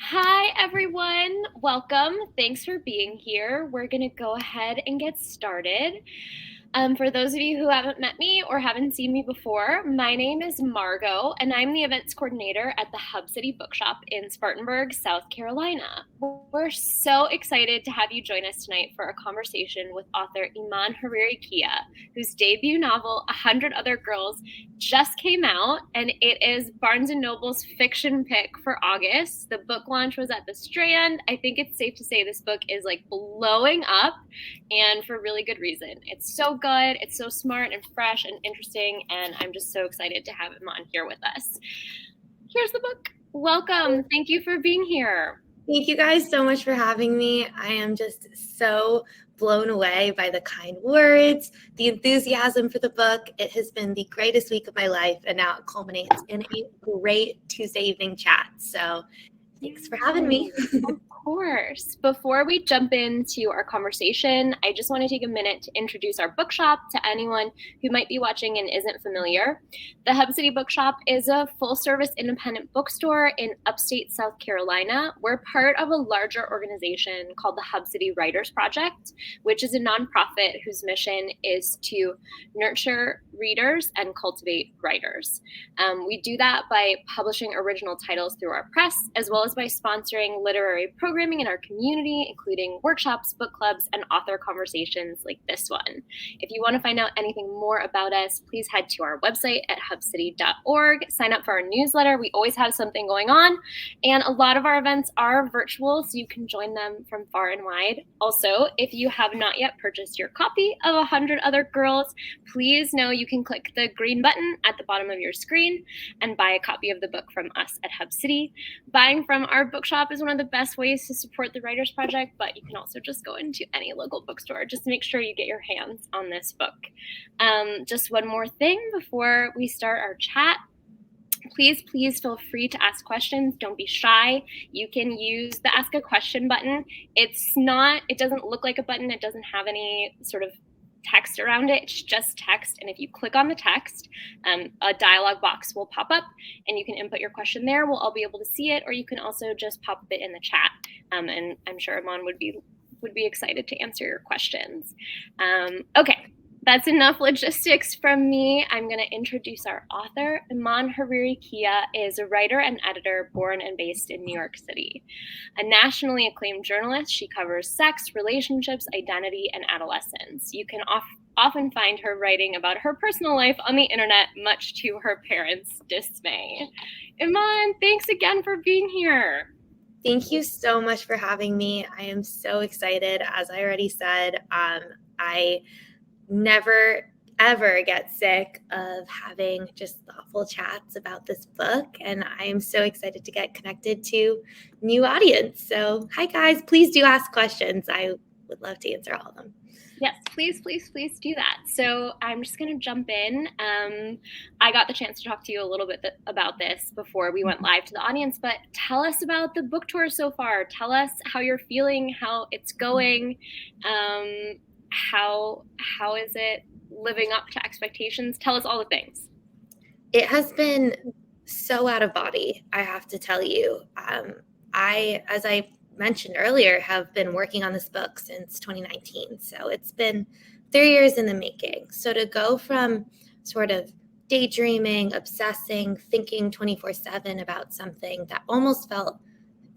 Hi, everyone. Welcome. Thanks for being here. We're going to go ahead and get started. For those of you who haven't met me or haven't seen me before, my name is Margot, and I'm the events coordinator at the City Bookshop in Spartanburg, South Carolina. We're so excited to have you join us tonight for a conversation with author Iman Hariri-Kia, whose debut novel, 100 Other Girls, just came out, and it is Barnes & Noble's fiction pick for August. The book launch was at the Strand. I think it's safe to say this book is like blowing up, and for really good reason. It's so good, it's so smart and fresh and interesting, and I'm just so excited to have him on here with us. Here's the book. Welcome. Thank you for being here. Thank you guys so much for having me. I am just so blown away by the kind words, the enthusiasm for the book. It has been the greatest week of my life, and now it culminates in a great Tuesday evening chat. So thanks for having me. Of course. Before we jump into our conversation, I just want to take a minute to introduce our bookshop to anyone who might be watching and isn't familiar. The City Bookshop is a full-service independent bookstore in upstate South Carolina. We're part of a larger organization called the City Writers Project, which is a nonprofit whose mission is to nurture readers and cultivate writers. We do that by publishing original titles through our press, as well as by sponsoring literary programming in our community, including workshops, book clubs, and author conversations like this one. If you want to find out anything more about us, please head to our website at hubcity.org. Sign up for our newsletter. We always have something going on, and a lot of our events are virtual, so you can join them from far and wide. Also, if you have not yet purchased your copy of 100 Other Girls, please know you can click the green button at the bottom of your screen and buy a copy of the book from us at Hub City. Buying from our bookshop is one of the best ways to support the Writers Project, but you can also just go into any local bookstore. Just make sure you get your hands on this book. Just one more thing before we start our chat. Please feel free to ask questions. Don't be shy. You can use the Ask a Question button. It doesn't look like a button. It doesn't have any sort of text around it. It's just text, and if you click on the text, a dialog box will pop up, and you can input your question there. We'll all be able to see it, or you can also just pop it in the chat, and I'm sure Iman would be excited to answer your questions. Okay, that's enough logistics from me. I'm going to introduce our author. Iman Hariri-Kia is a writer and editor born and based in New York City. A nationally acclaimed journalist, she covers sex, relationships, identity, and adolescence. You can often find her writing about her personal life on the internet, much to her parents' dismay. Iman, thanks again for being here. Thank you so much for having me. I am so excited. As I already said, I never ever get sick of having just thoughtful chats about this book, and I am so excited to get connected to new audience. So hi guys, please do ask questions. I would love to answer all of them. Yes, please do that. So I'm just going to jump in. I got the chance to talk to you a little bit about this before we went live to the audience, but tell us about the book tour so far. Tell us how you're feeling, how it's going. How is it living up to expectations? Tell us all the things. It has been so out of body, I have to tell you. As I mentioned earlier, have been working on this book since 2019. So it's been 3 years in the making. So to go from sort of daydreaming, obsessing, thinking 24/7 about something that almost felt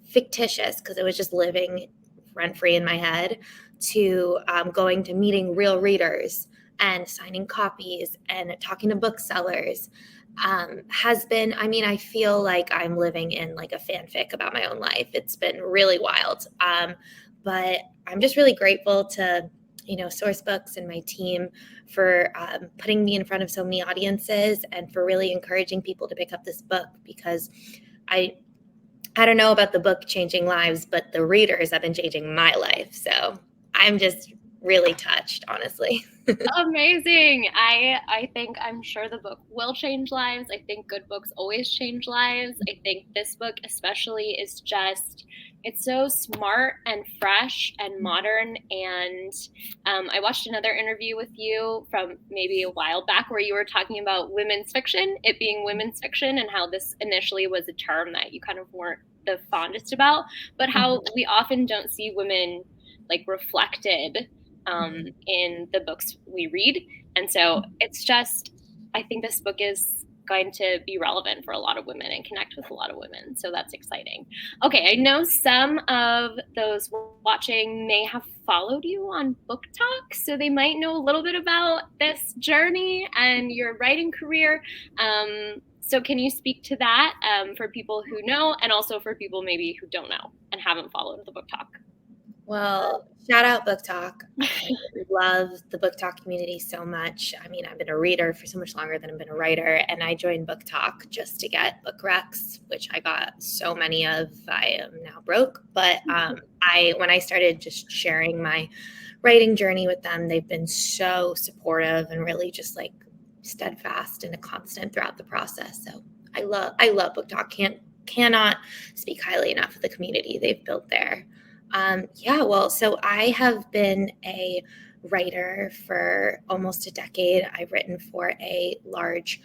fictitious because it was just living rent-free in my head, to going to meeting real readers and signing copies and talking to booksellers has been, I feel like I'm living in like a fanfic about my own life. It's been really wild. But I'm just really grateful to, Source Books and my team for putting me in front of so many audiences and for really encouraging people to pick up this book, because I don't know about the book changing lives, but the readers have been changing my life. So I'm just really touched, honestly. Amazing. I'm sure the book will change lives. I think good books always change lives. I think this book especially is just, it's so smart and fresh and modern. And I watched another interview with you from maybe a while back where you were talking about women's fiction, it being women's fiction, and how this initially was a term that you kind of weren't the fondest about, but how we often don't see women like reflected in the books we read. And so it's just, I think this book is going to be relevant for a lot of women and connect with a lot of women. So that's exciting. Okay, I know some of those watching may have followed you on Book Talk, so they might know a little bit about this journey and your writing career. So can you speak to that for people who know, and also for people maybe who don't know and haven't followed the Book Talk? Well, shout out Book Talk. I love the Book Talk community so much. I mean, I've been a reader for so much longer than I've been a writer, and I joined Book Talk just to get book recs, which I got so many of. I am now broke, but when I started just sharing my writing journey with them, they've been so supportive and really just like steadfast and a constant throughout the process. So I love Book Talk. Cannot speak highly enough of the community they've built there. So I have been a writer for almost a decade. I've written for a large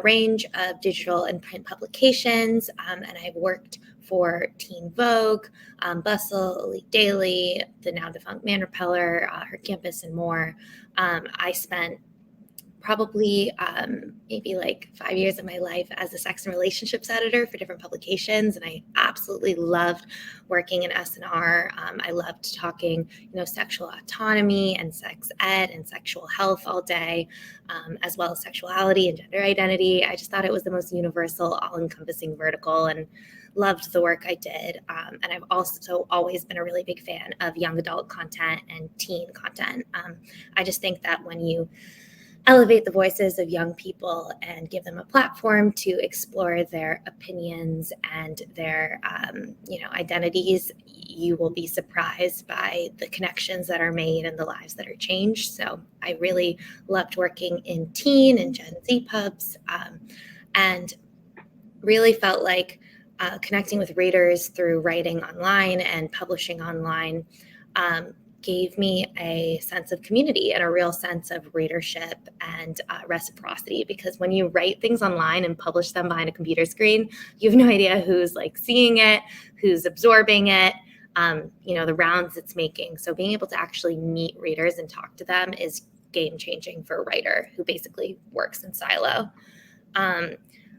range of digital and print publications, and I've worked for Teen Vogue, Bustle, Elite Daily, the now defunct Man Repeller, Her Campus, and more. I spent probably maybe like 5 years of my life as a sex and relationships editor for different publications. And I absolutely loved working in S&R. I loved talking, sexual autonomy and sex ed and sexual health all day, as well as sexuality and gender identity. I just thought it was the most universal, all-encompassing vertical, and loved the work I did. And I've also always been a really big fan of young adult content and teen content. I just think that when you elevate the voices of young people and give them a platform to explore their opinions and their, identities, you will be surprised by the connections that are made and the lives that are changed. So I really loved working in teen and Gen Z pubs, and really felt like connecting with readers through writing online and publishing online gave me a sense of community and a real sense of readership and reciprocity, because when you write things online and publish them behind a computer screen, you have no idea who's like seeing it, who's absorbing it, the rounds it's making. So being able to actually meet readers and talk to them is game changing for a writer who basically works in silo.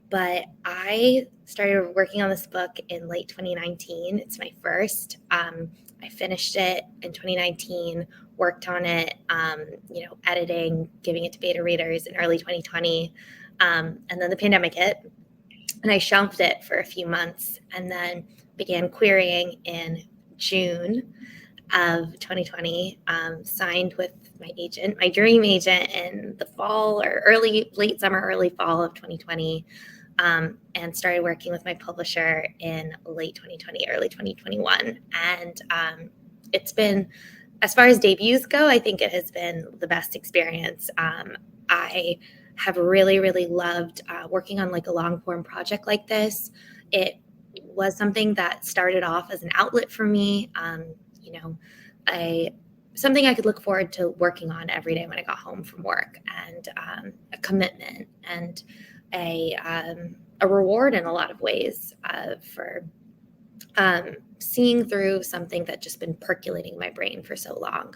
But I started working on this book in late 2019. It's my first. I finished it in 2019, worked on it, editing, giving it to beta readers in early 2020. And then the pandemic hit, and I shelved it for a few months and then began querying in June of 2020, signed with my agent, my dream agent, in the fall or late summer, early fall of 2020. And started working with my publisher in late 2020, early 2021. And it's been, as far as debuts go, I think it has been the best experience. I have really, really loved working on like a long form project like this. It was something that started off as an outlet for me, something I could look forward to working on every day when I got home from work, and a commitment and a reward in a lot of ways for seeing through something that just been percolating in my brain for so long.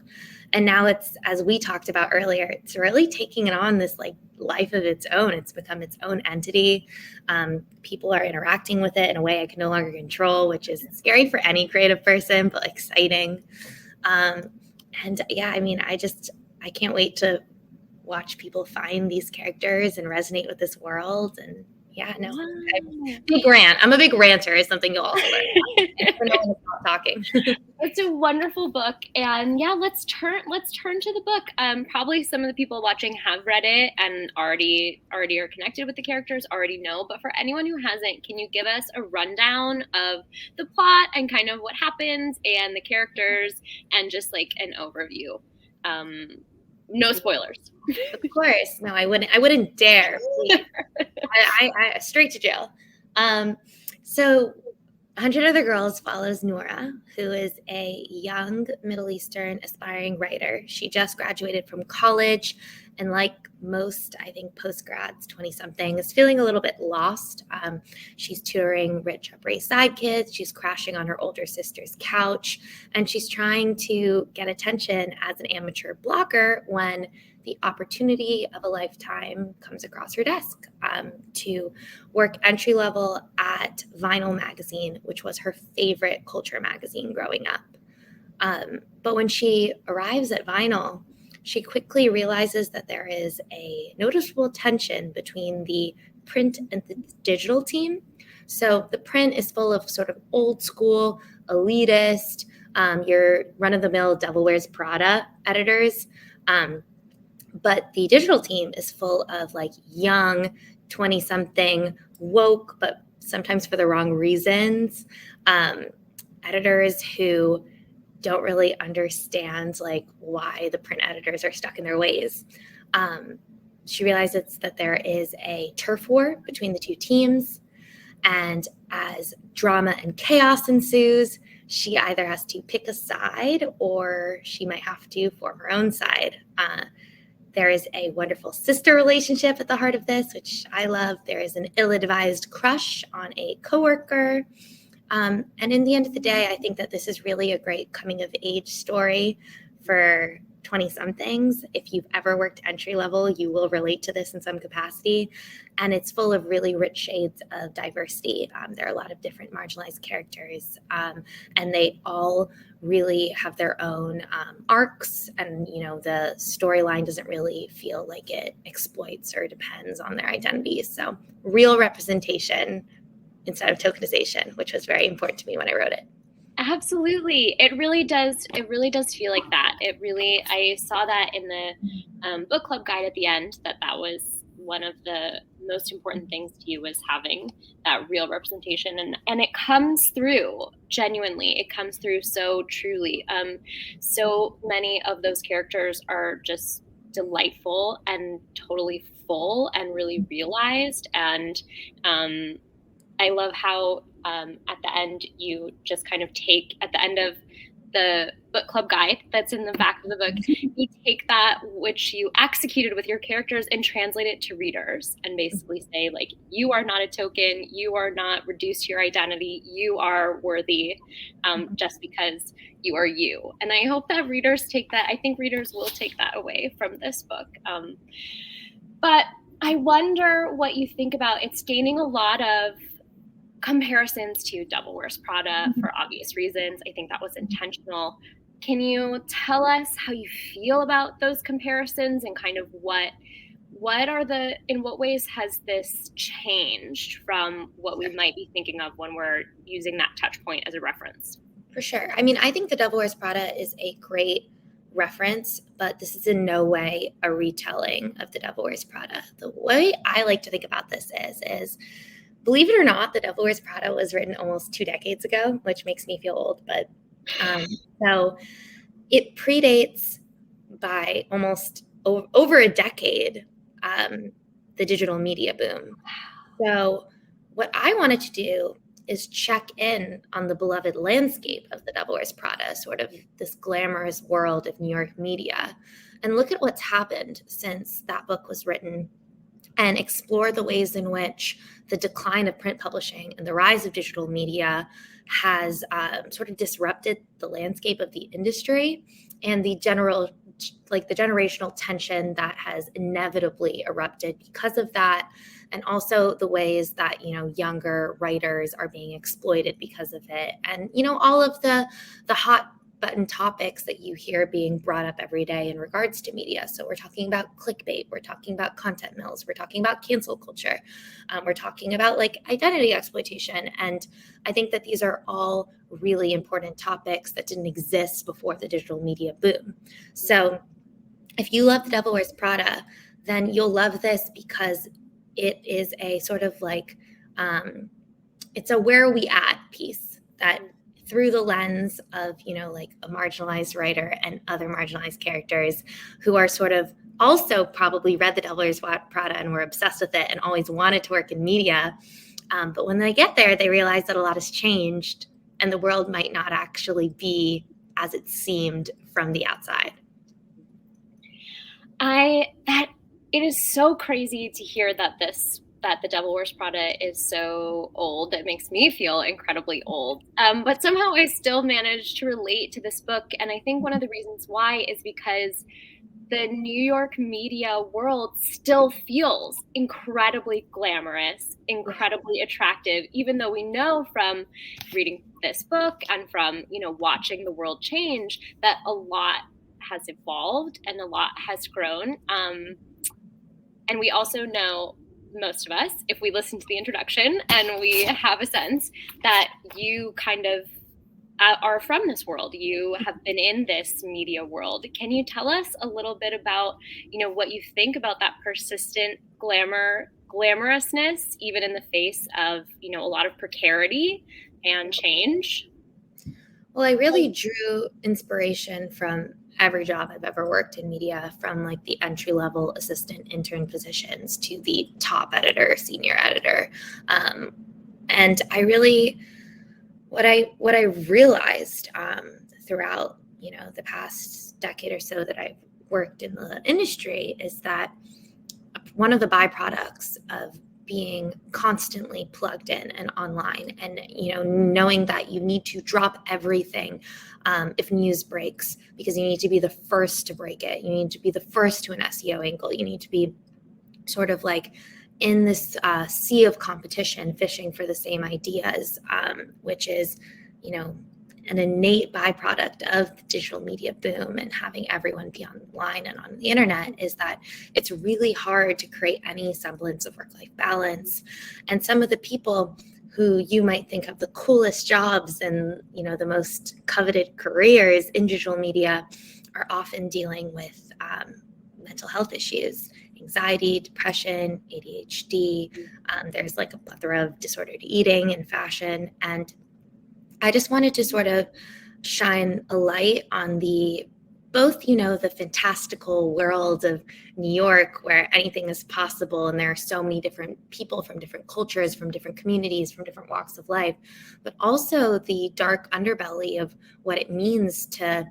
And now it's, as we talked about earlier, it's really taking it on this like life of its own. It's become its own entity. People are interacting with it in a way I can no longer control, which is scary for any creative person, but exciting. I can't wait to watch people find these characters and resonate with this world. And big rant. I'm a big ranter, is something you'll also learn. Talking. It's a wonderful book, and let's turn to the book. Probably some of the people watching have read it and already are connected with the characters, already know. But for anyone who hasn't, can you give us a rundown of the plot and kind of what happens and the characters, and just like an overview? No spoilers. Of course. No, I wouldn't dare. I straight to jail. So 100 Other Girls follows Noura, who is a young Middle Eastern aspiring writer. She just graduated from college, and like most, I think, post-grads, 20-something, is feeling a little bit lost. She's tutoring rich Upper East Side kids. She's crashing on her older sister's couch, and she's trying to get attention as an amateur blogger when the opportunity of a lifetime comes across her desk to work entry level at Vinyl magazine, which was her favorite culture magazine growing up. But when she arrives at Vinyl, she quickly realizes that there is a noticeable tension between the print and the digital team. So the print is full of sort of old school, elitist, your run-of-the-mill Devil Wears Prada editors. But the digital team is full of like young, 20-something, woke, but sometimes for the wrong reasons, editors who don't really understand like why the print editors are stuck in their ways. She realizes that there is a turf war between the two teams. And as drama and chaos ensues, she either has to pick a side or she might have to form her own side. There is a wonderful sister relationship at the heart of this, which I love. There is an ill-advised crush on a coworker. And in the end of the day, I think that this is really a great coming-of-age story for 20-somethings. If you've ever worked entry level, you will relate to this in some capacity. And it's full of really rich shades of diversity. There are a lot of different marginalized characters, and they all really have their own arcs. And, you know, the storyline doesn't really feel like it exploits or depends on their identities. So real representation instead of tokenization, which was very important to me when I wrote it. Absolutely. It really does feel like that. I saw that in the book club guide at the end, that was one of the most important things to you, was having that real representation. And it comes through genuinely. It comes through so truly. So many of those characters are just delightful and totally full and really realized. And I love how at the end you just kind of take, at the end of the book club guide that's in the back of the book, you take that which you executed with your characters and translate it to readers and basically say, like, you are not a token, you are not reduced to your identity, you are worthy just because you are you. And I hope that readers take that. I think readers will take that away from this book. But I wonder what you think about, it's gaining a lot of comparisons to Devil Wears Prada for obvious reasons. I think that was intentional. Can you tell us how you feel about those comparisons and kind of in what ways has this changed from what we might be thinking of when we're using that touch point as a reference? For sure. I mean, I think The Devil Wears Prada is a great reference, but this is in no way a retelling of The Devil Wears Prada. The way I like to think about this is believe it or not, The Devil Wears Prada was written almost 2 decades ago, which makes me feel old. But so it predates by almost over a decade the digital media boom. So what I wanted to do is check in on the beloved landscape of The Devil Wears Prada, sort of this glamorous world of New York media, and look at what's happened since that book was written, and explore the ways in which the decline of print publishing and the rise of digital media has sort of disrupted the landscape of the industry, and the generational tension that has inevitably erupted because of that, and also the ways that, you know, younger writers are being exploited because of it, and, you know, all of the hot button topics that you hear being brought up every day in regards to media. So we're talking about clickbait, we're talking about content mills, we're talking about cancel culture, we're talking about like identity exploitation. And I think that these are all really important topics that didn't exist before the digital media boom. So if you love The Devil Wears Prada, then you'll love this because it is a sort of like, it's a where are we at piece that, through the lens of, you know, like a marginalized writer and other marginalized characters who are sort of also probably read The Devil Wears Prada and were obsessed with it and always wanted to work in media, But when they get there, they realize that a lot has changed and the world might not actually be as it seemed from the outside. It is so crazy to hear that The Devil Wears Prada is so old. It makes me feel incredibly old. But somehow I still managed to relate to this book. And I think one of the reasons why is because the New York media world still feels incredibly glamorous, incredibly attractive, even though we know from reading this book and from, watching the world change that a lot has evolved and a lot has grown. And we also know, most of us, if we listen to the introduction and we have a sense that you kind of are from this world. You have been in this media world. Can you tell us a little bit about, what you think about that persistent glamorousness, even in the face of, a lot of precarity and change? Well, I really drew inspiration from every job I've ever worked in media, from like the entry-level assistant intern positions to the top editor, senior editor. And I really, what I realized throughout, the past decade or so that I've worked in the industry is that one of the byproducts of being constantly plugged in and online and, knowing that you need to drop everything if news breaks, because you need to be the first to break it. You need to be the first to an SEO angle. You need to be sort of like in this sea of competition, fishing for the same ideas, which is, an innate byproduct of the digital media boom and having everyone be online and on the internet, is that it's really hard to create any semblance of work-life balance. And some of the people who you might think have the coolest jobs and, the most coveted careers in digital media are often dealing with mental health issues, anxiety, depression, ADHD. There's like a plethora of disordered eating and fashion. And I just wanted to sort of shine a light on both, the fantastical world of New York where anything is possible and there are so many different people from different cultures, from different communities, from different walks of life, but also the dark underbelly of what it means to,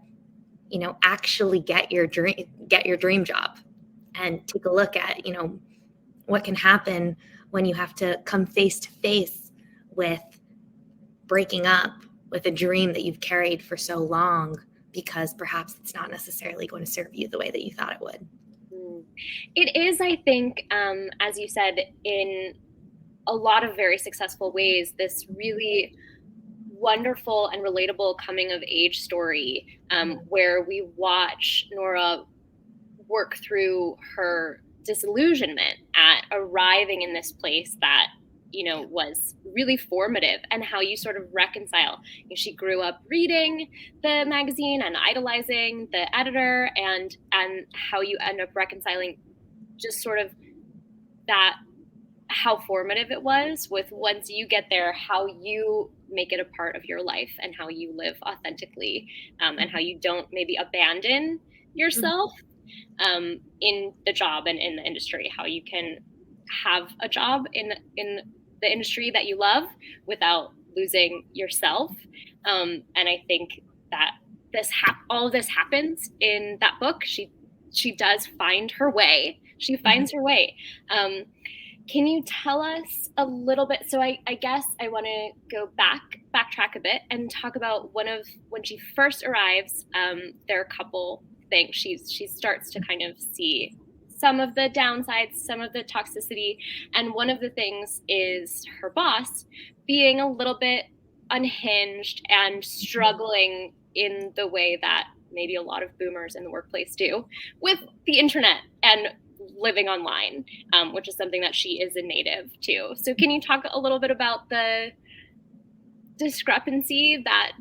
actually get your dream job, and take a look at, what can happen when you have to come face to face with breaking up with a dream that you've carried for so long, because perhaps it's not necessarily going to serve you the way that you thought it would. It is, I think, as you said, in a lot of very successful ways, this really wonderful and relatable coming of age story, where we watch Nora work through her disillusionment at arriving in this place that, was really formative, and how you sort of reconcile. She grew up reading the magazine and idolizing the editor, and how you end up reconciling just sort of that, how formative it was, with once you get there, how you make it a part of your life and how you live authentically, and how you don't maybe abandon yourself in the job and in the industry, how you can have a job in the industry that you love without losing yourself. And I think that all of this happens in that book. She does find her way. She finds her way. Can you tell us a little bit? So I guess I want to go backtrack a bit and talk about when she first arrives. There are a couple things she starts to kind of see some of the downsides, some of the toxicity. And one of the things is her boss being a little bit unhinged and struggling in the way that maybe a lot of boomers in the workplace do with the internet and living online, which is something that she is a native to. So can you talk a little bit about the discrepancy, that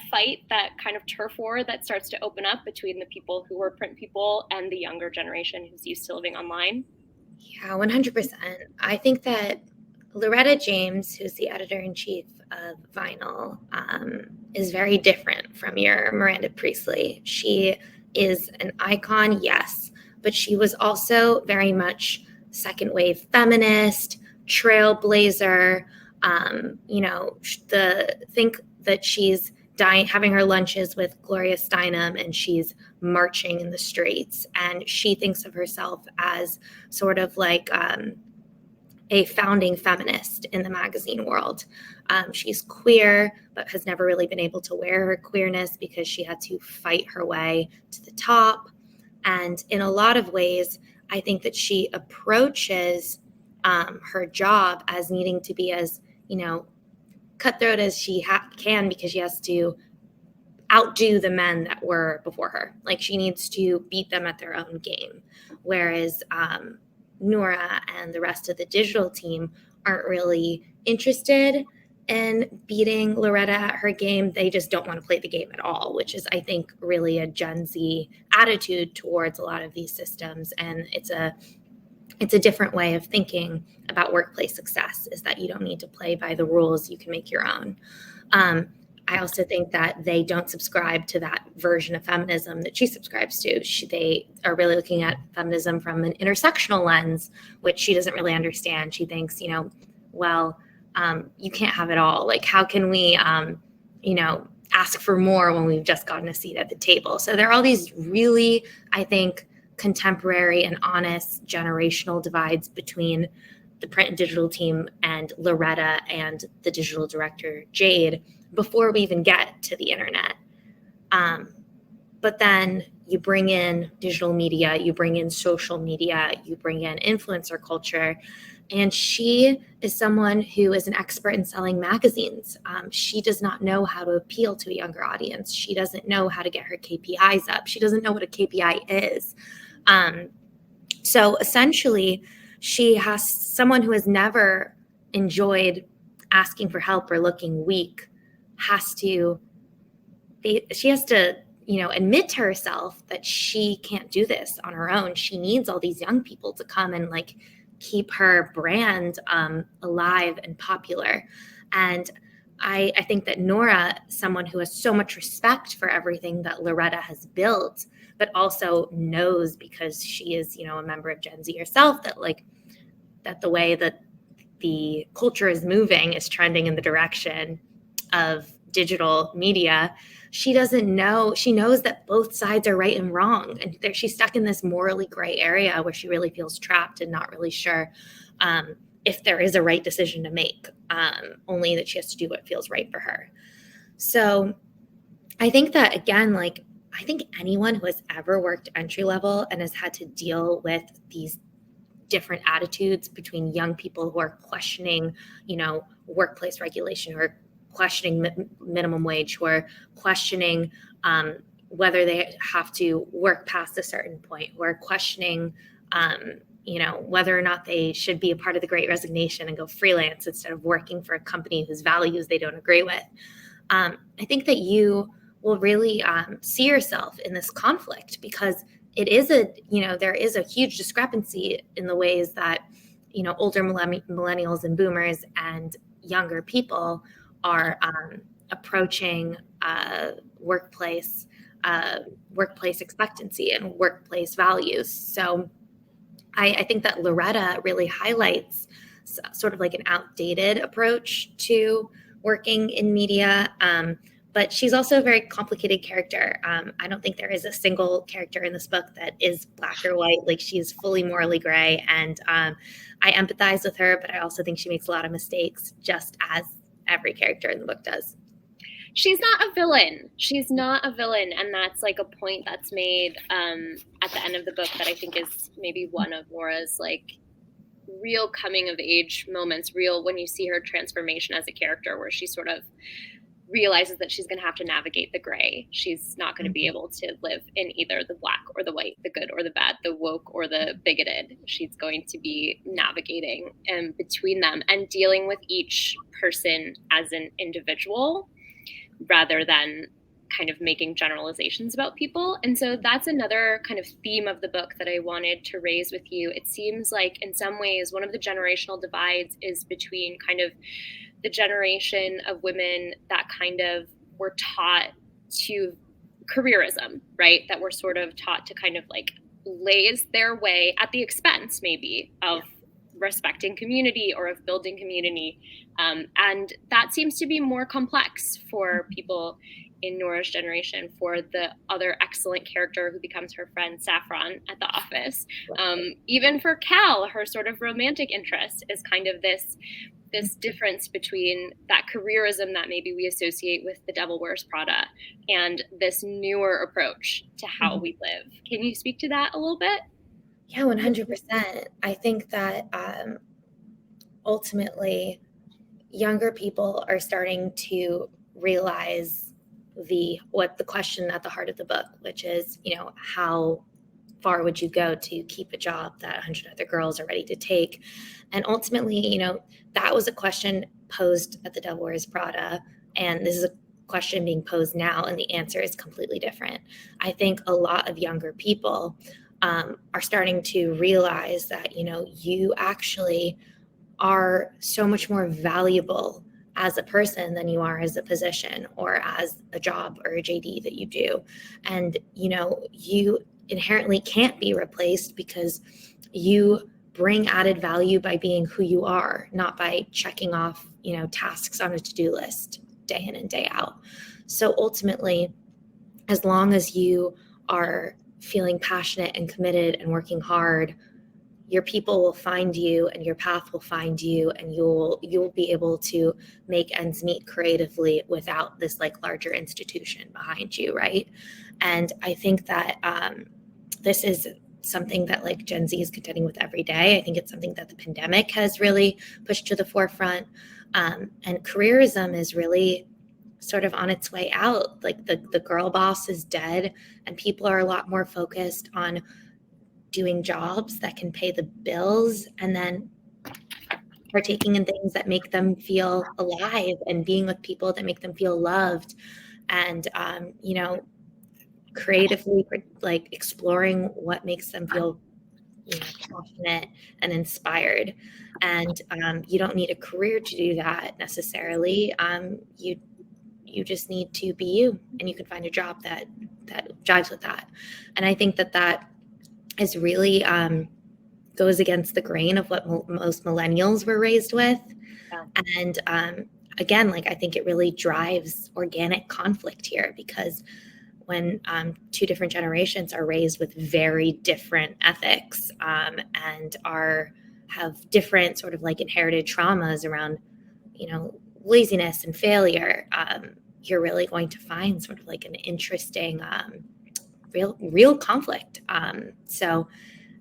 fight, that kind of turf war that starts to open up between the people who were print people and the younger generation who's used to living online? Yeah, 100%. I think that Loretta James, who's the editor-in-chief of Vinyl, is very different from your Miranda Priestley. She is an icon, yes, but she was also very much second wave feminist, trailblazer. Think that she's having her lunches with Gloria Steinem and she's marching in the streets, and she thinks of herself as sort of like a founding feminist in the magazine world. She's queer, but has never really been able to wear her queerness because she had to fight her way to the top. And in a lot of ways, I think that she approaches her job as needing to be as, cutthroat as she can, because she has to outdo the men that were before her. Like, she needs to beat them at their own game. Whereas Nora and the rest of the digital team aren't really interested in beating Loretta at her game. They just don't want to play the game at all, which is, I think, really a Gen Z attitude towards a lot of these systems. And it's a different way of thinking about workplace success, is that you don't need to play by the rules. You can make your own. I also think that they don't subscribe to that version of feminism that she subscribes to. They are really looking at feminism from an intersectional lens, which she doesn't really understand. She thinks, you can't have it all. Like, how can we, ask for more when we've just gotten a seat at the table? So there are all these really, I think, contemporary and honest generational divides between the print and digital team and Loretta and the digital director, Jade, before we even get to the internet. But then you bring in digital media, you bring in social media, you bring in influencer culture, and she is someone who is an expert in selling magazines. She does not know how to appeal to a younger audience. She doesn't know how to get her KPIs up. She doesn't know what a KPI is. So essentially, she has someone who has never enjoyed asking for help or looking weak she has to admit to herself that she can't do this on her own. She needs all these young people to come and keep her brand alive and popular. And I think that Nora, someone who has so much respect for everything that Loretta has built, but also knows, because she is, a member of Gen Z herself, that the way that the culture is moving is trending in the direction of digital media. She doesn't know. She knows that both sides are right and wrong. And she's stuck in this morally gray area where she really feels trapped and not really sure if there is a right decision to make, only that she has to do what feels right for her. So I think that, again, I think anyone who has ever worked entry level and has had to deal with these different attitudes between young people who are questioning, workplace regulation, who are questioning minimum wage, who are questioning whether they have to work past a certain point, who are questioning, whether or not they should be a part of the Great Resignation and go freelance instead of working for a company whose values they don't agree with. I think that you will really see yourself in this conflict, because it is there is a huge discrepancy in the ways that, older millennials and boomers and younger people are approaching workplace expectancy and workplace values. So I think that Loretta really highlights sort of like an outdated approach to working in media. But she's also a very complicated character. I don't think there is a single character in this book that is black or white. She's fully morally gray. And I empathize with her, but I also think she makes a lot of mistakes, just as every character in the book does. She's not a villain. She's not a villain. And that's a point that's made at the end of the book that I think is maybe one of Nora's real coming of age moments, real when you see her transformation as a character, where she sort of realizes that she's going to have to navigate the gray. She's not going to be able to live in either the black or the white, the good or the bad, the woke or the bigoted. She's going to be navigating between them and dealing with each person as an individual, rather than kind of making generalizations about people. And so that's another kind of theme of the book that I wanted to raise with you. It seems like in some ways one of the generational divides is between kind of the generation of women that kind of were taught to careerism, right? That were sort of taught to kind of blaze their way at the expense maybe of respecting community or of building community. And that seems to be more complex for people in Nora's generation, for the other excellent character who becomes her friend Saffron at the office. Even for Cal, her sort of romantic interest is kind of this difference between that careerism that maybe we associate with The Devil Wears Prada and this newer approach to how we live. Can you speak to that a little bit? Yeah, 100%. I think that ultimately younger people are starting to realize the question at the heart of the book, which is, how far would you go to keep a job that 100 other girls are ready to take? And ultimately, that was a question posed at The Devil Wears Prada, and this is a question being posed now, and the answer is completely different. I think a lot of younger people are starting to realize that, you actually are so much more valuable as a person than you are as a position or as a job or a JD that you do. And, you inherently can't be replaced because you bring added value by being who you are, not by checking off, tasks on a to-do list day in and day out. So ultimately, as long as you are feeling passionate and committed and working hard, your people will find you and your path will find you, and you'll be able to make ends meet creatively without this larger institution behind you, right? And I think that this is something that Gen Z is contending with every day. I think it's something that the pandemic has really pushed to the forefront, and careerism is really sort of on its way out. The girl boss is dead, and people are a lot more focused on doing jobs that can pay the bills, and then partaking in things that make them feel alive and being with people that make them feel loved, and creatively exploring what makes them feel passionate and inspired. And you don't need a career to do that necessarily. You just need to be you, and you can find a job that jives with that. And I think that is really goes against the grain of what most millennials were raised with. Yeah. And again, I think it really drives organic conflict here, because when two different generations are raised with very different ethics and have different sort of inherited traumas around, laziness and failure, you're really going to find sort of an interesting real conflict. So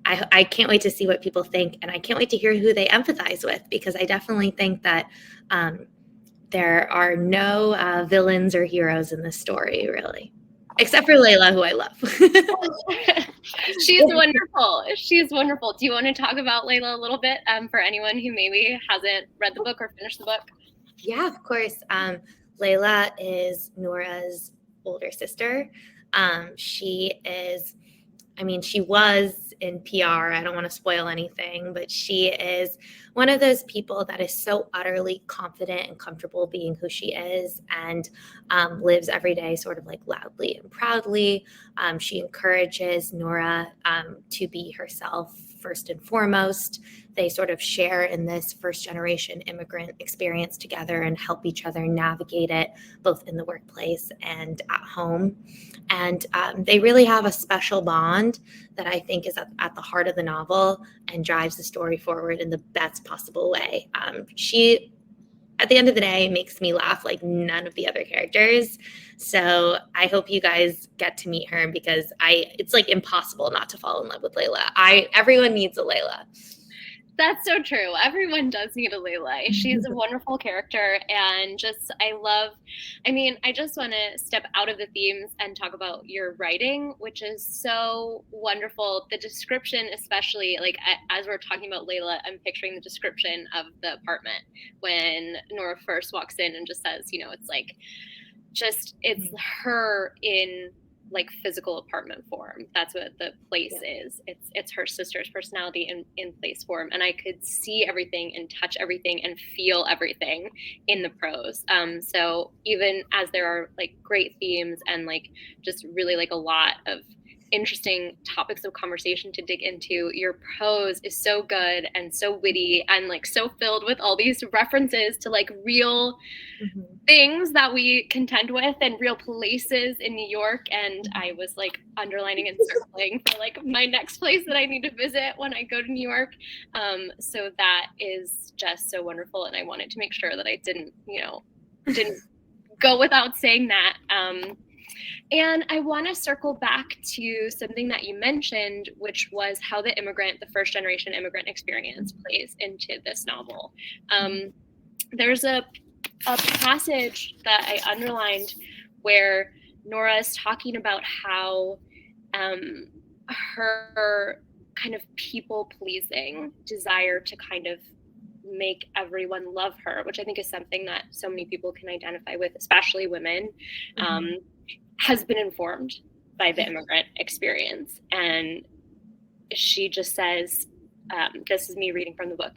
I can't wait to see what people think, and I can't wait to hear who they empathize with, because I definitely think that there are no villains or heroes in this story, really, except for Layla, who I love. She's wonderful. She's wonderful. Do you want to talk about Layla a little bit for anyone who maybe hasn't read the book or finished the book? Yeah, of course. Layla is Nora's older sister. She was in PR. I don't want to spoil anything, but she is one of those people that is so utterly confident and comfortable being who she is, and lives every day sort of loudly and proudly. She encourages Nora to be herself first and foremost. They sort of share in this first generation immigrant experience together and help each other navigate it, both in the workplace and at home. And they really have a special bond that I think is at the heart of the novel and drives the story forward in the best possible way. She, at the end of the day, makes me laugh like none of the other characters. So I hope you guys get to meet her, because it's impossible not to fall in love with Layla. Everyone needs a Layla. That's so true. Everyone does need a Layla. She's a wonderful character, and I just want to step out of the themes and talk about your writing, which is so wonderful. The description, especially, as we're talking about Layla, I'm picturing the description of the apartment when Nora first walks in and just says, it's her in physical apartment form. That's what the place is. It's her sister's personality in place form. And I could see everything and touch everything and feel everything in the prose. So even as there are great themes and just really a lot of interesting topics of conversation to dig into. Your prose is so good and so witty and like so filled with all these references to like real things that we contend with and real places in New York. And I was like underlining and circling for like my next place that I need to visit when I go to New York. So that is just so wonderful. And I wanted to make sure that I didn't go without saying that. And I want to circle back to something that you mentioned, which was how the first generation immigrant experience plays into this novel. There's a passage that I underlined where Nora is talking about how her kind of people-pleasing desire to kind of make everyone love her, which I think is something that so many people can identify with, especially women, has been informed by the immigrant experience. And she just says, this is me reading from the book,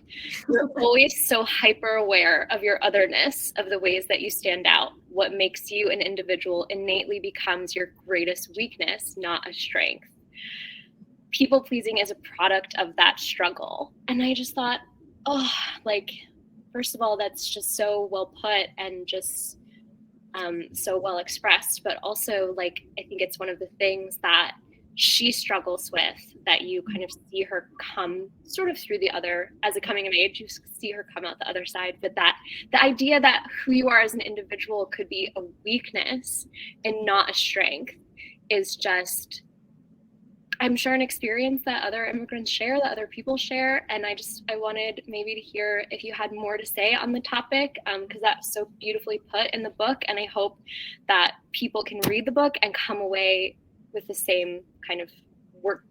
"You're always so hyper aware of your otherness, of the ways that you stand out. What makes you an individual innately becomes your greatest weakness, not a strength." People pleasing is a product of that struggle. And I just thought, oh, like, first of all, that's just so well put and just so well expressed. But also, like, I think it's one of the things that she struggles with, that you kind of see her come sort of through the other, as a coming of age, you see her come out the other side. But that the idea that who you are as an individual could be a weakness and not a strength is just, I'm sure, an experience that other immigrants share, that other people share. And I wanted maybe to hear if you had more to say on the topic, because that's so beautifully put in the book. And I hope that people can read the book and come away with the same kind of work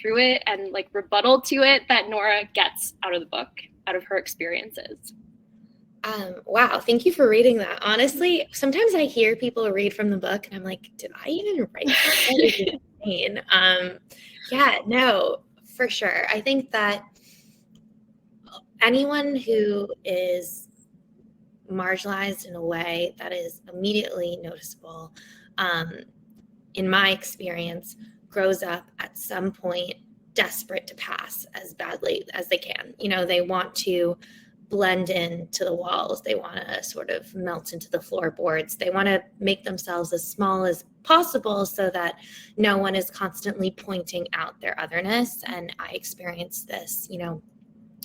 through it and like rebuttal to it that Nora gets out of the book, out of her experiences. Wow, thank you for reading that. Honestly, sometimes I hear people read from the book and I'm like, did I even write that? Yeah, no, for sure. I think that anyone who is marginalized in a way that is immediately noticeable, in my experience, grows up at some point desperate to pass as badly as they can. You know, they want to blend into the walls. They want to sort of melt into the floorboards. They want to make themselves as small as possible so that no one is constantly pointing out their otherness. And I experienced this, you know,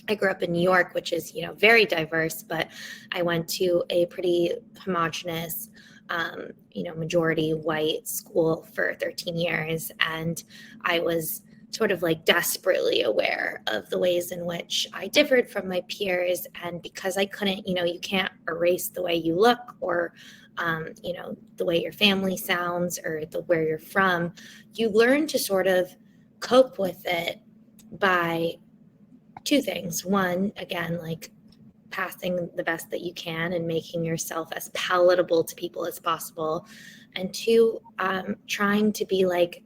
I grew up in New York, which is, you know, very diverse, but I went to a pretty homogenous, you know, majority white school for 13 years. And I was sort of like desperately aware of the ways in which I differed from my peers. And because I couldn't, you know, you can't erase the way you look or, you know, the way your family sounds or where you're from, you learn to sort of cope with it by two things. One, again, like passing the best that you can and making yourself as palatable to people as possible. And two, trying to be like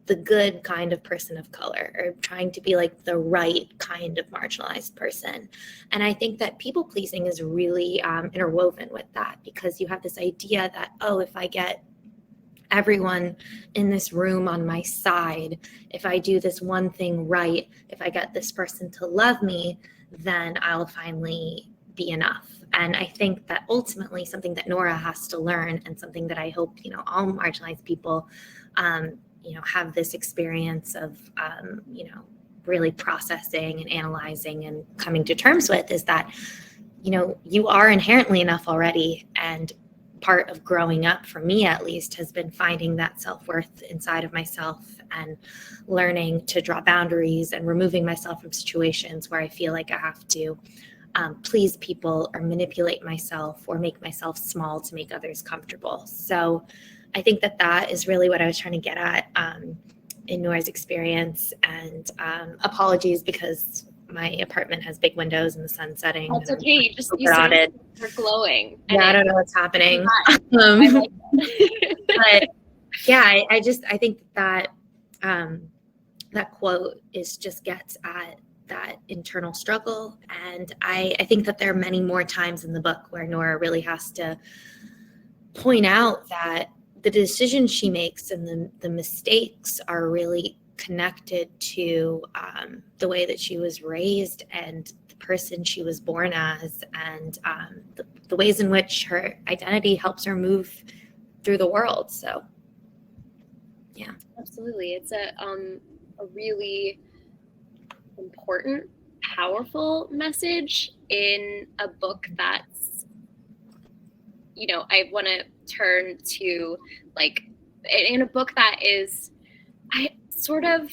the good kind of person of color, or trying to be like the right kind of marginalized person. And I think that people pleasing is really interwoven with that, because you have this idea that, oh, if I get everyone in this room on my side, if I do this one thing right, if I get this person to love me, then I'll finally be enough. And I think that ultimately something that Nora has to learn, and something that I hope, you know, all marginalized people, you know, have this experience of, you know, really processing and analyzing and coming to terms with, is that, you know, you are inherently enough already. And part of growing up, for me at least, has been finding that self-worth inside of myself and learning to draw boundaries and removing myself from situations where I feel like I have to please people or manipulate myself or make myself small to make others comfortable. So I think that that is really what I was trying to get at in Nora's experience. And apologies, because my apartment has big windows and the sun's setting. That's okay. You said you're glowing. Yeah, I don't know what's happening. But yeah, I think that that quote just gets at that internal struggle. And I think that there are many more times in the book where Nora really has to point out that the decisions she makes and the mistakes are really connected to the way that she was raised and the person she was born as, and the ways in which her identity helps her move through the world. So, yeah. Absolutely. It's a really important, powerful message in a book that's, you know, I want to turn to, like, in a book that is sort of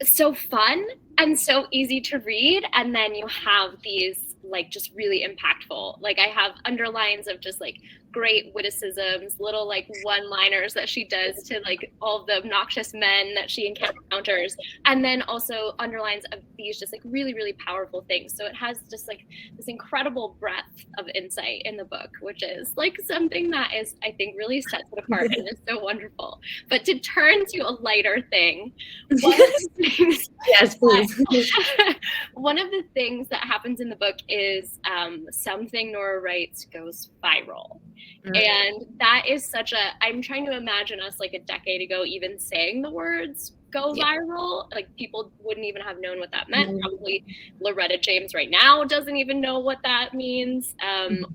so fun and so easy to read, and then you have these like just really impactful, like I have underlines of just like great witticisms, little like one-liners that she does to like all the obnoxious men that she encounters, and then also underlines of these just like really, really powerful things. So it has just like this incredible breadth of insight in the book, which is like something that is, I think, really sets it apart and is so wonderful. But to turn to a lighter thing, one of the things yes, please. one of the things that happens in the book is something Nora writes goes viral. And that is such a, I'm trying to imagine us like a decade ago even saying the words go viral. Like people wouldn't even have known what that meant. Probably Loretta James right now doesn't even know what that means,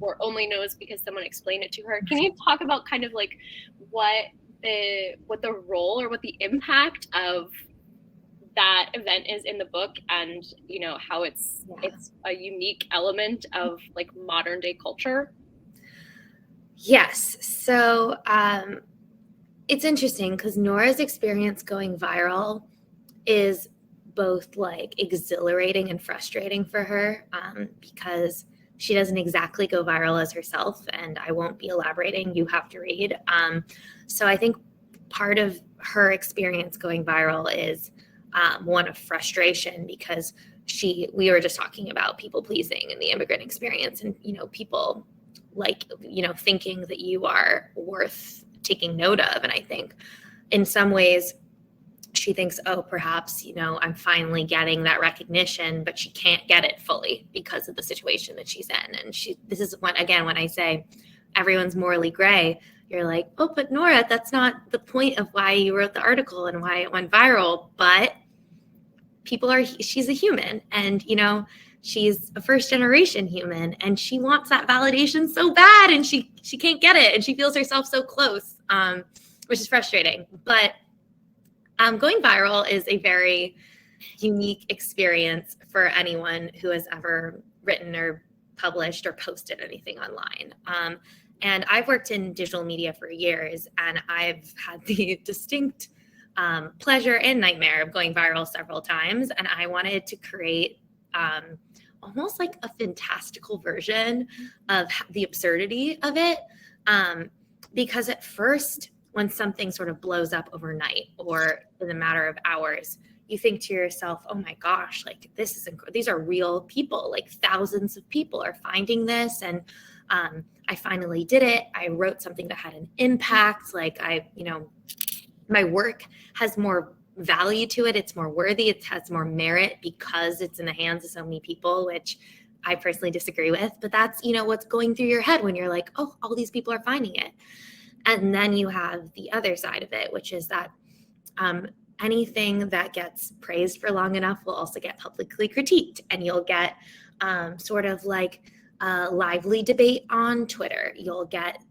or only knows because someone explained it to her. Can you talk about kind of like what the role or what the impact of that event is in the book, and you know how it's a unique element of like modern day culture? Yes. So it's interesting because Nora's experience going viral is both like exhilarating and frustrating for her, because she doesn't exactly go viral as herself, and I won't be elaborating. You have to read. So I think part of her experience going viral is one of frustration, because we were just talking about people pleasing and the immigrant experience, and you know, people like, you know, thinking that you are worth taking note of. And I think in some ways she thinks, oh, perhaps, you know, I'm finally getting that recognition, but she can't get it fully because of the situation that she's in. And this is when I say everyone's morally gray, you're like, oh, but Nora, that's not the point of why you wrote the article and why it went viral. But she's a human, and, you know, she's a first generation human, and she wants that validation so bad, and she can't get it, and she feels herself so close, which is frustrating. But going viral is a very unique experience for anyone who has ever written or published or posted anything online. And I've worked in digital media for years, and I've had the distinct pleasure and nightmare of going viral several times. And I wanted to create almost like a fantastical version of the absurdity of it. Because at first, when something sort of blows up overnight or in a matter of hours, you think to yourself, oh my gosh, like these are real people, like thousands of people are finding this. And I finally did it. I wrote something that had an impact. Like my work has more value to it. It's more worthy. It has more merit because it's in the hands of so many people, which I personally disagree with. But that's, you know, what's going through your head when you're like, oh, all these people are finding it. And then you have the other side of it, which is that anything that gets praised for long enough will also get publicly critiqued. And you'll get sort of like a lively debate on Twitter. You'll get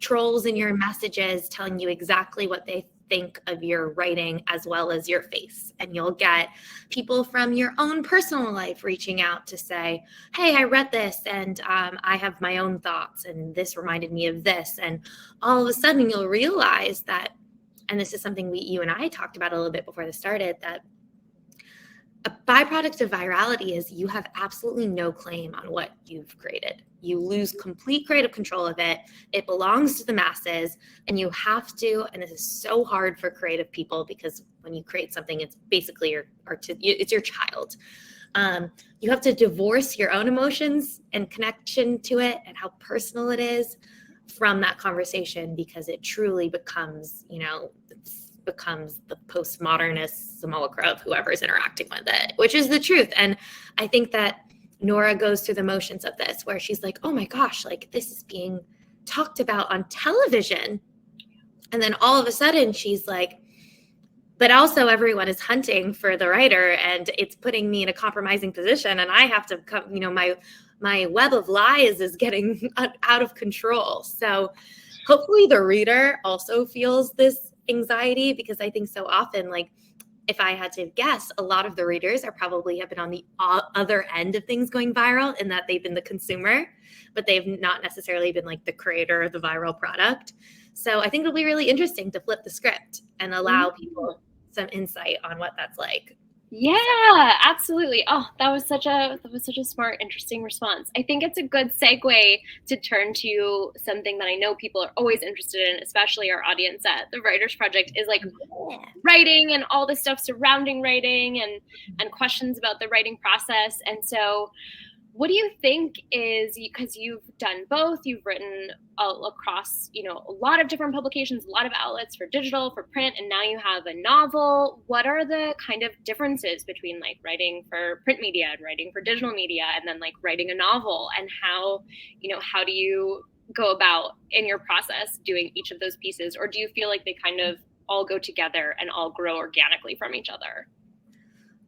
trolls in your messages telling you exactly what they think of your writing as well as your face. And you'll get people from your own personal life reaching out to say, hey, I read this and I have my own thoughts and this reminded me of this. And all of a sudden you'll realize that, and this is something you and I talked about a little bit before this started, that a byproduct of virality is you have absolutely no claim on what you've created. You lose complete creative control of it. It belongs to the masses, and you have to, and this is so hard for creative people because when you create something, it's basically it's your child. You have to divorce your own emotions and connection to it and how personal it is from that conversation, because it truly becomes, becomes the postmodernist simulacra of whoever's interacting with it, which is the truth. And I think that Nora goes through the motions of this where she's like, oh my gosh, like this is being talked about on television. And then all of a sudden she's like, but also everyone is hunting for the writer, and it's putting me in a compromising position, and I have to come, my web of lies is getting out of control. So hopefully the reader also feels this anxiety, because I think so often, like, if I had to guess, a lot of the readers have been on the other end of things going viral, in that they've been the consumer, but they've not necessarily been like the creator of the viral product. So I think it'll be really interesting to flip the script and allow people some insight on what that's like. Yeah, absolutely. Oh, that was such a smart, interesting response. I think it's a good segue to turn to something that I know people are always interested in, especially our audience at the Writers Project, is like writing and all the stuff surrounding writing and questions about the writing process. And so what do you think is, because you've done both, you've written across, a lot of different publications, a lot of outlets for digital, for print, and now you have a novel. What are the kind of differences between like writing for print media and writing for digital media, and then like writing a novel, and how do you go about in your process doing each of those pieces? Or do you feel like they kind of all go together and all grow organically from each other?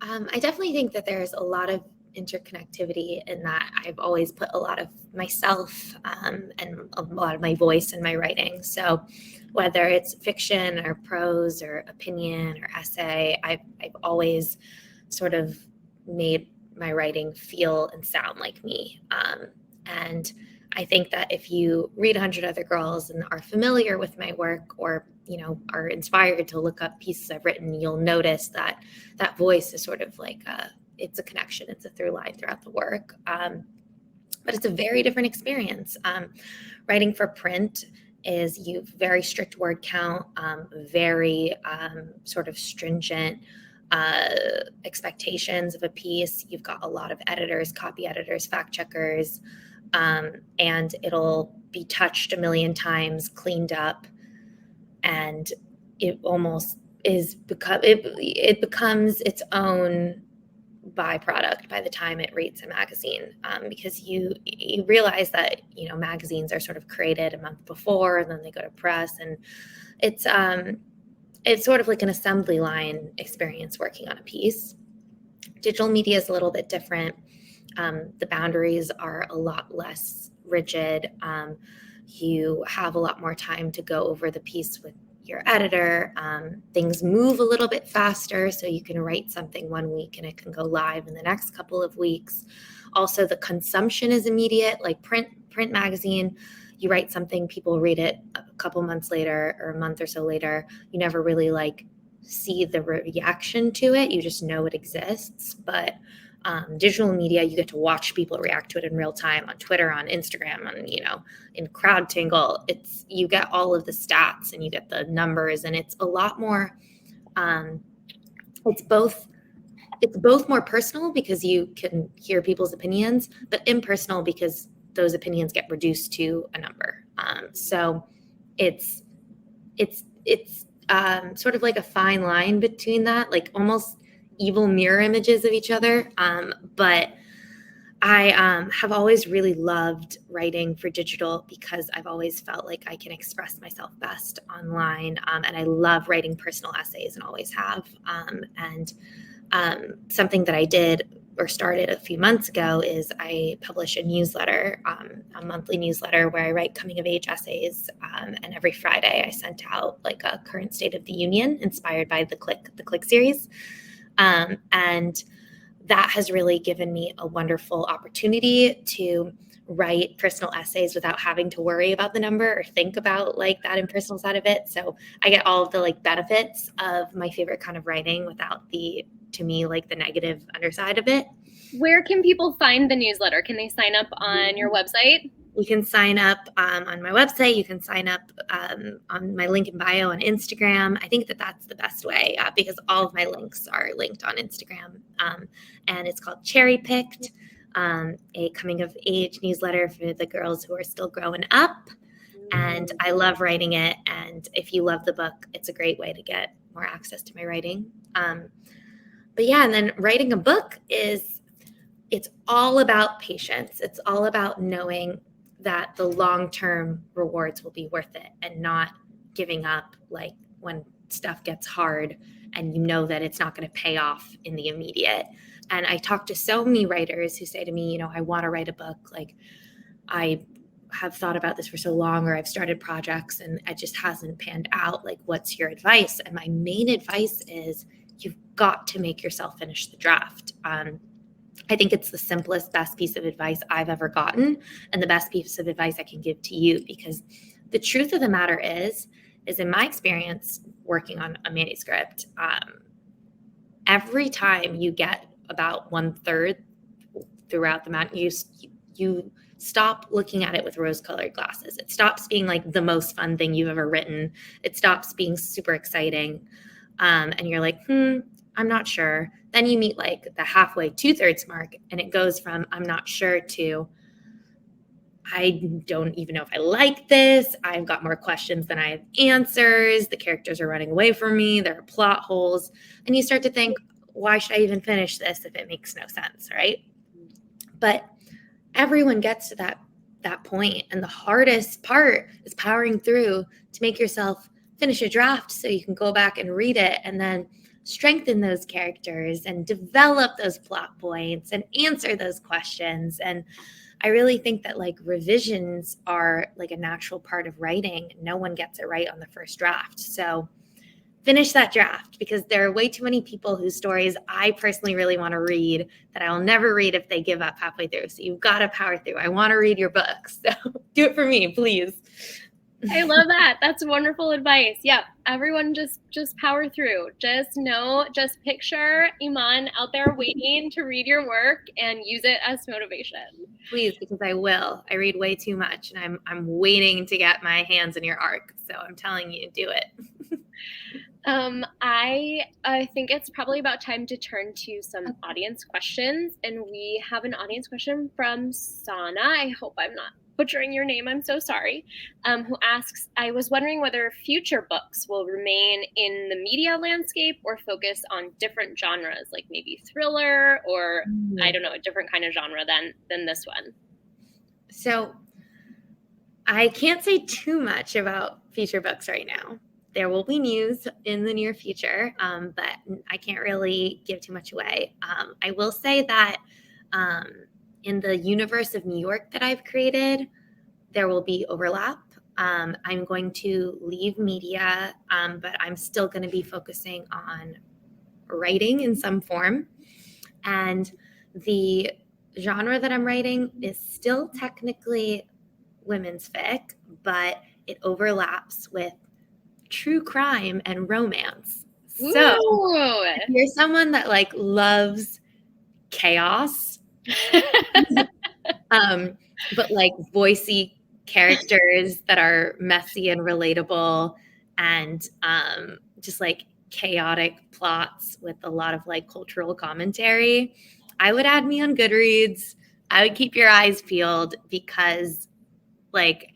I definitely think that there's a lot of interconnectivity in that. I've always put a lot of myself and a lot of my voice in my writing. So whether it's fiction or prose or opinion or essay, I've always sort of made my writing feel and sound like me. And I think that if you read 100 Other Girls and are familiar with my work, or are inspired to look up pieces I've written, you'll notice that that voice is sort of like it's a connection. It's a through line throughout the work. But it's a very different experience. Writing for print is very strict word count, very sort of stringent expectations of a piece. You've got a lot of editors, copy editors, fact checkers, and it'll be touched a million times, cleaned up, and it almost it becomes its own byproduct by the time it reads a magazine, because you realize that magazines are sort of created a month before, and then they go to press, and it's sort of like an assembly line experience working on a piece. Digital media is a little bit different. The boundaries are a lot less rigid. You have a lot more time to go over the piece with your editor. Things move a little bit faster, so you can write something one week and it can go live in the next couple of weeks. Also, the consumption is immediate. Like print magazine, you write something, people read it a couple months later or a month or so later. You never really see the reaction to it. You just know it exists. But digital media, you get to watch people react to it in real time on Twitter, on Instagram, on in CrowdTangle. You get all of the stats and you get the numbers, and it's a lot more. It's both more personal because you can hear people's opinions, but impersonal because those opinions get reduced to a number. So it's sort of like a fine line between that, like almost evil mirror images of each other. But I have always really loved writing for digital because I've always felt like I can express myself best online. And I love writing personal essays and always have. And something that I did or started a few months ago is I publish a newsletter, a monthly newsletter where I write coming of age essays. And every Friday I sent out like a current state of the union inspired by the Click series. And that has really given me a wonderful opportunity to write personal essays without having to worry about the number or think about like that impersonal side of it. So I get all of the like benefits of my favorite kind of writing without the negative underside of it. Where can people find the newsletter? Can they sign up on your website? You can sign up on my website. You can sign up on my link in bio on Instagram. I think that that's the best way because all of my links are linked on Instagram. And it's called Cherry Picked, a coming of age newsletter for the girls who are still growing up. And I love writing it. And if you love the book, it's a great way to get more access to my writing. But yeah, and then writing a book it's all about patience. It's all about knowing that the long-term rewards will be worth it, and not giving up like when stuff gets hard and you know that it's not going to pay off in the immediate. And I talk to so many writers who say to me, I want to write a book. Like, I have thought about this for so long, or I've started projects and it just hasn't panned out. Like, what's your advice? And my main advice is you've got to make yourself finish the draft. I think it's the simplest, best piece of advice I've ever gotten, and the best piece of advice I can give to you, because the truth of the matter is in my experience working on a manuscript, every time you get about 1/3 throughout the manuscript, you stop looking at it with rose-colored glasses. It stops being like the most fun thing you've ever written. It stops being super exciting. And you're like, I'm not sure. Then you meet like the halfway, 2/3 mark, and it goes from I'm not sure to I don't even know if I like this. I've got more questions than I have answers. The characters are running away from me. There are plot holes. And you start to think, why should I even finish this if it makes no sense, right? But everyone gets to that point, and the hardest part is powering through to make yourself finish a draft so you can go back and read it and then strengthen those characters and develop those plot points and answer those questions. And I really think that like revisions are like a natural part of writing. No one gets it right on the first draft. So finish that draft, because there are way too many people whose stories I personally really want to read that I will never read if they give up halfway through. So you've got to power through. I want to read your books. So do it for me, please. I love that. That's wonderful advice. Yeah, everyone just power through. Just picture Iman out there waiting to read your work and use it as motivation. Please, because I will. I read way too much, and I'm waiting to get my hands in your arc. So I'm telling you, do it. I think it's probably about time to turn to some audience questions, and we have an audience question from Sana. I hope I'm not butchering your name. I'm so sorry. Who asks, I was wondering whether future books will remain in the media landscape or focus on different genres, like maybe thriller or I don't know, a different kind of genre than this one. So I can't say too much about future books right now. There will be news in the near future, but I can't really give too much away. I will say that in the universe of New York that I've created, there will be overlap. I'm going to leave media, but I'm still going to be focusing on writing in some form. And the genre that I'm writing is still technically women's fic, but it overlaps with true crime and romance. So if you're someone that like loves chaos, but like voicey characters that are messy and relatable, and just like chaotic plots with a lot of like cultural commentary, I would add me on Goodreads. I would keep your eyes peeled, because like,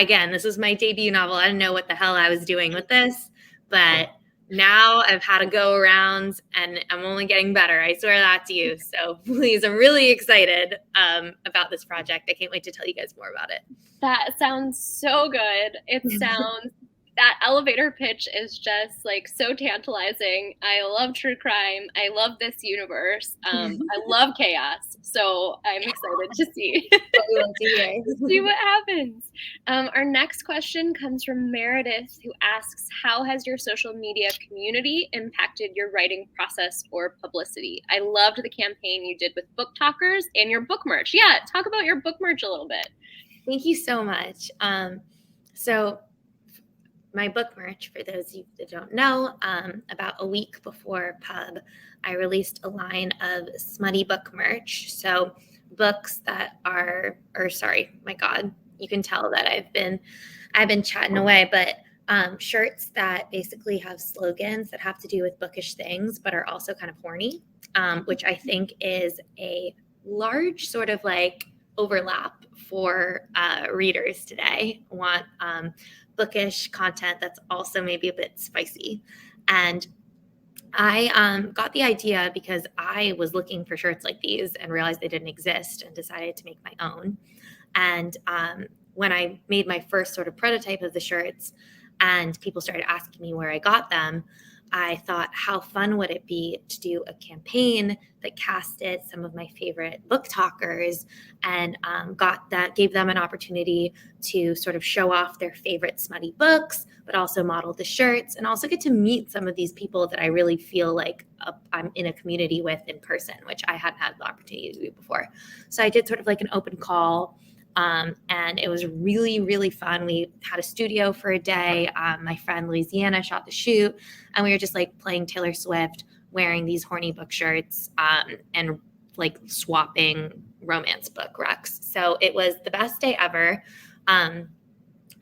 again, this was my debut novel. I didn't know what the hell I was doing with this, but now I've had a go around and I'm only getting better. I swear that to you. So please, I'm really excited about this project. I can't wait to tell you guys more about it. That sounds so good. It sounds, that elevator pitch is just like so tantalizing. I love true crime. I love this universe. I love chaos. So I'm excited to see. See what happens. Our next question comes from Meredith, who asks, how has your social media community impacted your writing process or publicity? I loved the campaign you did with Book Talkers and your book merch. Yeah, talk about your book merch a little bit. Thank you so much. So my book merch, for those of you that don't know, about a week before Pub, I released a line of smutty book merch. So books that are, my God, you can tell that I've been chatting away, but shirts that basically have slogans that have to do with bookish things, but are also kind of horny, which I think is a large sort of like overlap for readers today. Want bookish content that's also maybe a bit spicy. And I got the idea because I was looking for shirts like these and realized they didn't exist and decided to make my own. And when I made my first sort of prototype of the shirts and people started asking me where I got them, I thought, how fun would it be to do a campaign that casted some of my favorite book talkers and gave them an opportunity to sort of show off their favorite smutty books, but also model the shirts and also get to meet some of these people that I really feel like I'm in a community with in person, which I hadn't had the opportunity to do before. So I did sort of like an open call. And it was really, really fun. We had a studio for a day. My friend Louisiana shot the shoot, and we were just like playing Taylor Swift, wearing these horny book shirts, and like swapping romance book recs. So it was the best day ever.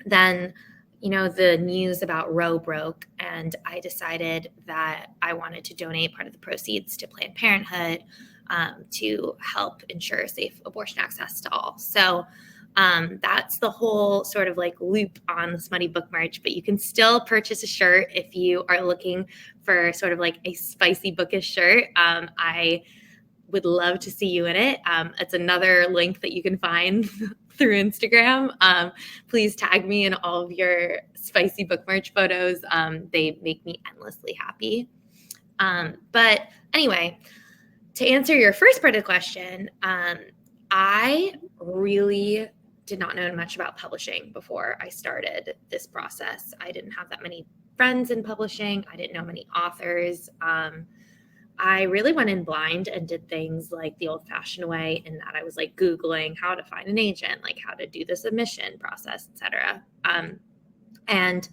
Then, the news about Roe broke, and I decided that I wanted to donate part of the proceeds to Planned Parenthood to help ensure safe abortion access to all. So that's the whole sort of like loop on the Smutty Book merch, but you can still purchase a shirt if you are looking for sort of like a spicy bookish shirt. I would love to see you in it. It's another link that you can find through Instagram. Please tag me in all of your spicy book merch photos. They make me endlessly happy. But anyway, to answer your first part of the question, I really did not know much about publishing before I started this process. I didn't have that many friends in publishing. I didn't know many authors. I really went in blind and did things like the old-fashioned way, in that I was like Googling how to find an agent, like how to do the submission process, etc. And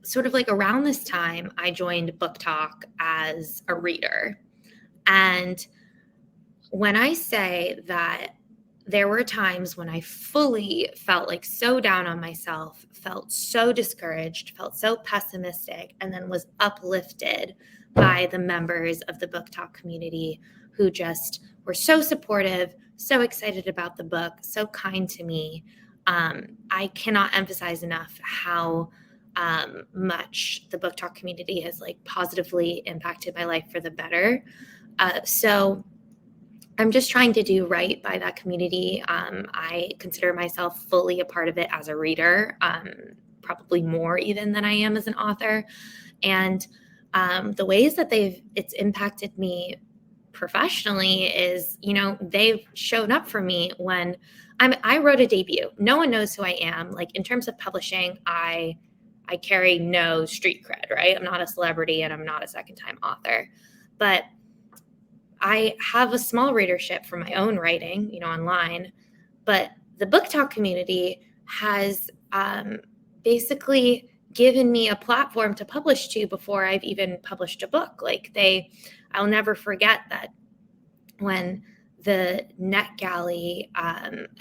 sort of like around this time, I joined Book Talk as a reader. And when I say that there were times when I fully felt like so down on myself, felt so discouraged, felt so pessimistic, and then was uplifted by the members of the Book Talk community who just were so supportive, so excited about the book, so kind to me. I cannot emphasize enough how much the Book Talk community has like positively impacted my life for the better. So I'm just trying to do right by that community. I consider myself fully a part of it as a reader, probably more even than I am as an author. And the ways that it's impacted me professionally is, they've shown up for me when I wrote a debut. No one knows who I am. Like in terms of publishing, I carry no street cred, right? I'm not a celebrity and I'm not a second-time author, but I have a small readership for my own writing, online, but the Book Talk community has basically given me a platform to publish to before I've even published a book. I'll never forget that when the NetGalley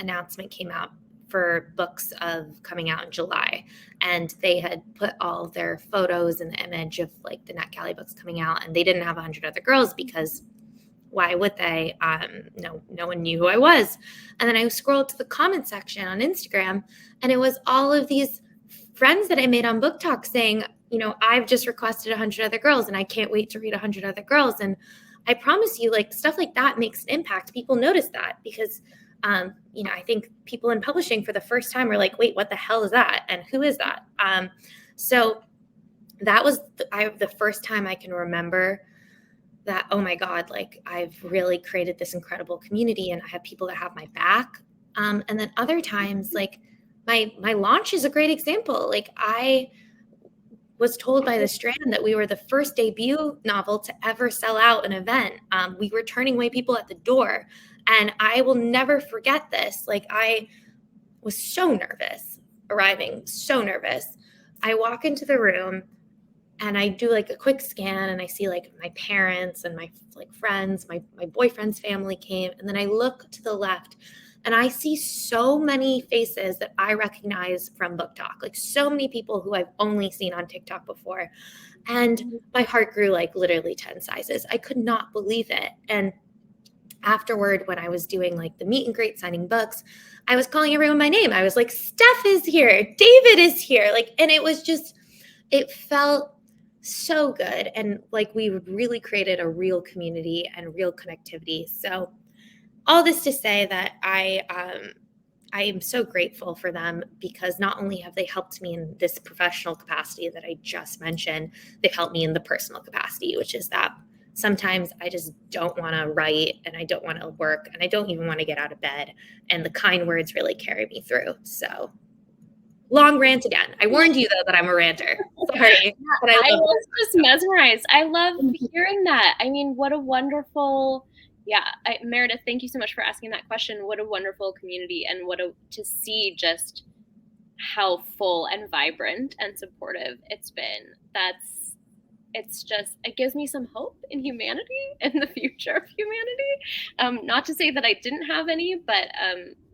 announcement came out for books of coming out in July, and they had put all of their photos and the image of like the NetGalley books coming out, and they didn't have 100 Other Girls because why would they? No one knew who I was. And then I scrolled to the comment section on Instagram, and it was all of these friends that I made on Book Talk saying, I've just requested 100 Other Girls and I can't wait to read 100 Other Girls. And I promise you, like, stuff like that makes an impact. People notice that because, I think people in publishing for the first time are like, wait, what the hell is that? And who is that? So that was the first time I can remember that, oh my God, like I've really created this incredible community and I have people that have my back. And then other times, like my launch is a great example. Like I was told by the Strand that we were the first debut novel to ever sell out an event. We were turning away people at the door. And I will never forget this. Like I was so nervous arriving, so nervous. I walk into the room and I do like a quick scan and I see like my parents and my like friends, my boyfriend's family came. And then I look to the left and I see so many faces that I recognize from Book Talk, like so many people who I've only seen on TikTok before. And my heart grew like literally 10 sizes. I could not believe it. And afterward, when I was doing like the meet and greet signing books, I was calling everyone by name. I was like, Steph is here, David is here. Like, and it was just, it felt so good. And like we really created a real community and real connectivity. So all this to say that I am so grateful for them, because not only have they helped me in this professional capacity that I just mentioned, they've helped me in the personal capacity, which is that sometimes I just don't want to write, and I don't want to work, and I don't even want to get out of bed. And the kind words really carry me through. So long rant again. I warned you, though, that I'm a ranter. Sorry. But I was just mesmerized. I love hearing that. I mean, what a wonderful, Meredith, thank you so much for asking that question. What a wonderful community, and to see just how full and vibrant and supportive it's been. It gives me some hope in humanity and the future of humanity. Not to say that I didn't have any, but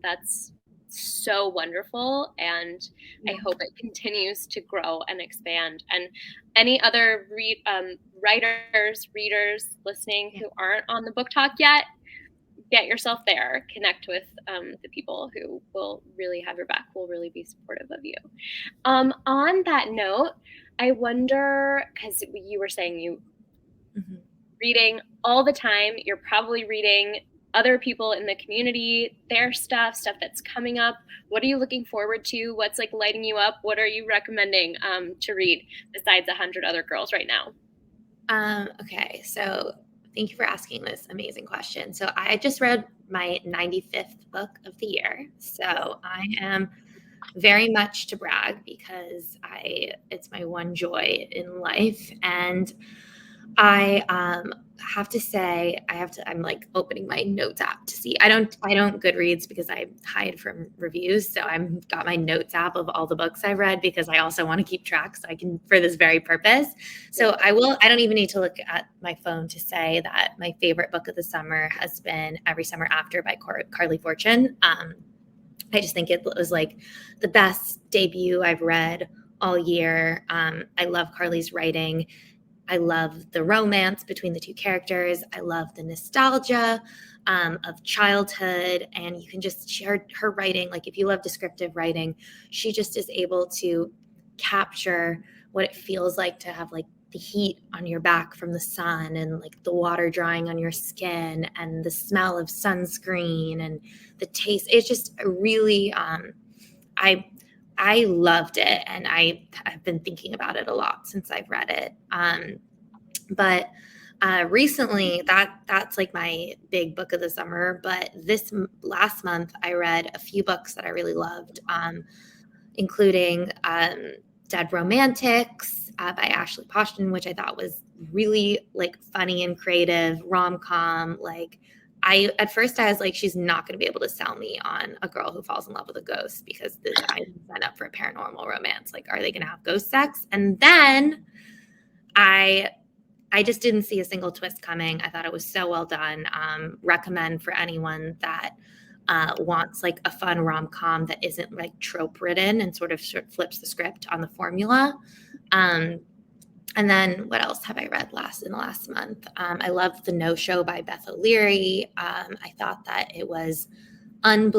that's so wonderful, and I hope it continues to grow and expand. And any other writers, readers listening who aren't on the book talk yet, get yourself there. Connect with the people who will really have your back, will really be supportive of you. On that note, I wonder, because you were saying you reading all the time, you're probably reading other people in the community, their stuff that's coming up. What are you looking forward to? What's like lighting you up? What are you recommending to read besides 100 Other Girls right now? Okay, so thank you for asking this amazing question. So I just read my 95th book of the year. So I am very much to brag, because it's my one joy in life. And I have to say, I'm like opening my notes app to see. I don't Goodreads, because I hide from reviews. So I've got my notes app of all the books I've read, because I also want to keep track, so I can, for this very purpose. So I don't even need to look at my phone to say that my favorite book of the summer has been Every Summer After by Carly Fortune. I just think it was like the best debut I've read all year. I love Carly's writing. I love the romance between the two characters. I love the nostalgia of childhood. And you can just share her writing. Like, if you love descriptive writing, she just is able to capture what it feels like to have like the heat on your back from the sun, and like the water drying on your skin, and the smell of sunscreen, and the taste. It's just really, I loved it, and I have been thinking about it a lot since I've read it. But recently, that's like my big book of the summer. But this last month, I read a few books that I really loved, including Dead Romantics by Ashley Poston, which I thought was really like funny and creative rom-com. Like, at first I was like, she's not going to be able to sell me on a girl who falls in love with a ghost, because I signed up for a paranormal romance. Like, are they going to have ghost sex? And then I just didn't see a single twist coming. I thought it was so well done. Recommend for anyone that wants like a fun rom-com that isn't like trope ridden and sort of flips the script on the formula. And then what else have I read in the last month? I loved The No-Show by Beth O'Leary. I thought that it was an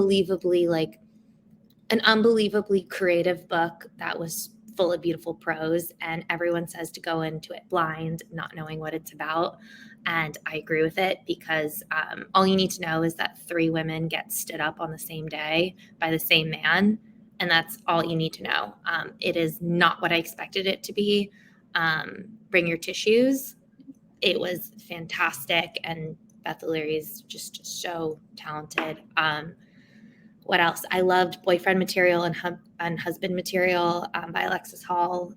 unbelievably creative book that was full of beautiful prose, and everyone says to go into it blind, not knowing what it's about. And I agree with it, because all you need to know is that 3 women get stood up on the same day by the same man. And that's all you need to know. It is not what I expected it to be. Bring your tissues. It was fantastic. And Beth O'Leary is just so talented. What else? I loved Boyfriend Material and Husband Material by Alexis Hall.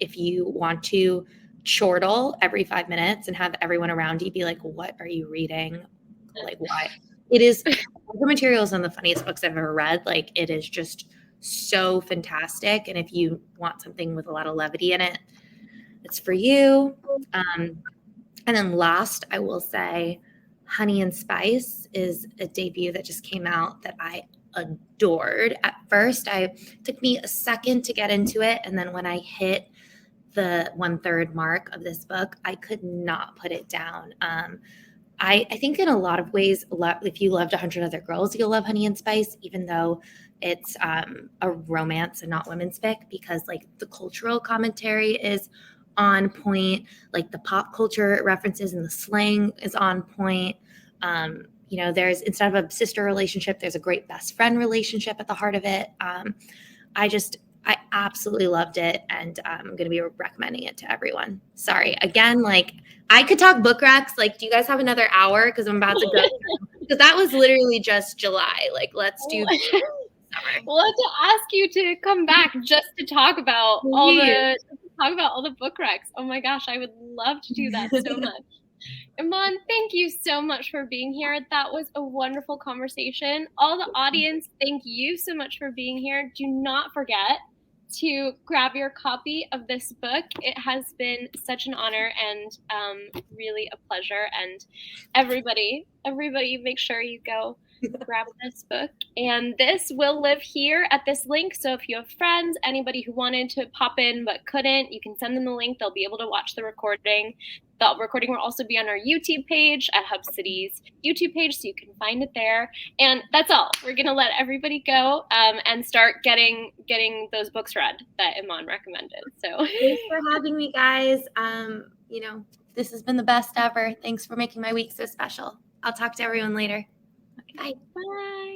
If you want to chortle every 5 minutes and have everyone around you be like, what are you reading? Like, why? It is, Boyfriend Material is one of the funniest books I've ever read. Like, it is just so fantastic. And if you want something with a lot of levity in it, it's for you. And then last, I will say, Honey and Spice is a debut that just came out that I adored. At first, it took me a second to get into it. And then when I hit the 1/3 mark of this book, I could not put it down. I think in a lot of ways, if you loved 100 Other Girls, you'll love Honey and Spice, even though it's a romance and not women's fic, because like the cultural commentary is on point, like the pop culture references and the slang is on point. there's, instead of a sister relationship, there's a great best friend relationship at the heart of it. I absolutely loved it, and I'm going to be recommending it to everyone. Sorry, again, I could talk book recs. Do you guys have another hour? Because I'm about to go. Because that was literally just July. Let's do summer. We'll have to ask you to come back just to talk about all the book recs. Oh my gosh, I would love to do that so much. Iman, thank you so much for being here. That was a wonderful conversation. All the audience, thank you so much for being here. Do not forget to grab your copy of this book. It has been such an honor and really a pleasure. And everybody, make sure you go grab this book. And this will live here at this link. So if you have friends, anybody who wanted to pop in but couldn't, you can send them the link. They'll be able to watch the recording. The recording will also be on our YouTube page at Hub City's YouTube page, so you can find it there. And that's all. We're going to let everybody go and start getting those books read that Iman recommended. So thanks for having me, guys. This has been the best ever. Thanks for making my week so special. I'll talk to everyone later. Bye. Bye.